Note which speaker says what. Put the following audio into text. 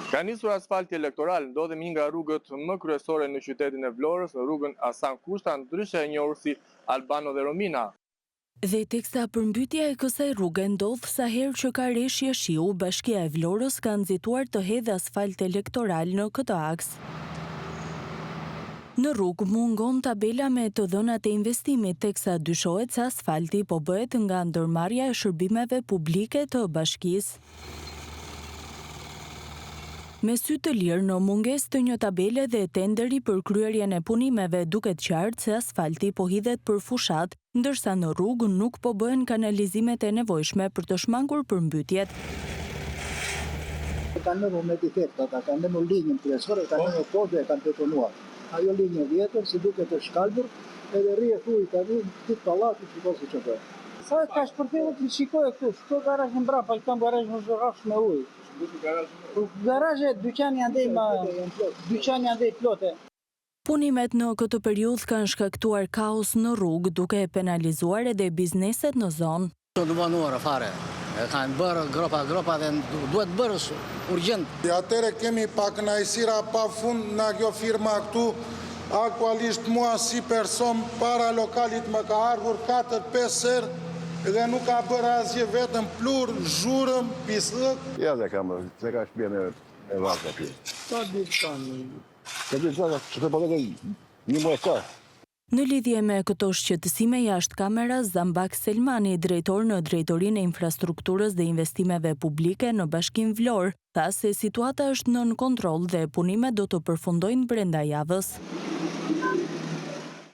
Speaker 1: Ka nisur asfalti elektoral, ndodhemi nga rrugët më kryesore në qytetin e Vlorës, në rrugën Hasan Kushta, ndryshe e njohur si Albano dhe Romina.
Speaker 2: Dhe teksa përmbytja e kësaj rrugë ndodh sa herë që ka reshje shiu, Bashkia e Vlorës ka nxituar të hedhë asfalt elektoral në këtë aks. Në rrugë mungon tabela me të dhënat e investimit, teksa dyshohet se asfalti po bëhet nga ndërmarrja e shërbimeve publike të bashkisë. Me sy të lirë në mungesë të një tabele dhe tenderi për kryerjen e punimeve duket qartë se asfalti po hidhet për fushat, ndërsa në rrugë nuk po bëhen kanalizimet e nevojshme për të shmangur përmbytjet.
Speaker 3: Kanë në me defekta, kanë në linjën kryesore, kanë në kodë e kanë betonuar. Ajo linjë vjetër, si duket të shkalbur, edhe rrje thuj tani këtë pallati që kosi që bëhet. Sa ka shpërthyer të shikoj këtu, këto garazhin mbrapa, këto garazh në zhrash me ujë. Garazhe, dyqani andej plote.
Speaker 2: Punimet në këtë periudhë kanë shkaktuar kaos në rrugë, duke e penalizuar edhe bizneset në zonë.
Speaker 4: Të ndëmanuara fare, kanë bërë gropa dhe duhet bërë urgjent.
Speaker 5: Atëre kemi pak kënaqësira pa fund nga kjo firma këtu. Aktualisht mua si person para lokalit më ka ardhur 4-5 herë dhe nuk ka bërë asgjë, vetëm plur, zhurëm, pislëk.
Speaker 6: Ja dhe kam, se ka shpjene e vazhda pje.
Speaker 3: Ka ditë kanë.
Speaker 6: Ka ditë që të përgëtë një muaj ka.
Speaker 2: Në lidhje me këto shqetësime jashtë kameras, Zambak Selmani, drejtor në Drejtorinë e Infrastrukturës dhe Investimeve Publike në Bashkinë Vlorë, tha se situata është nën kontroll dhe punimet do të përfundojnë brenda javës.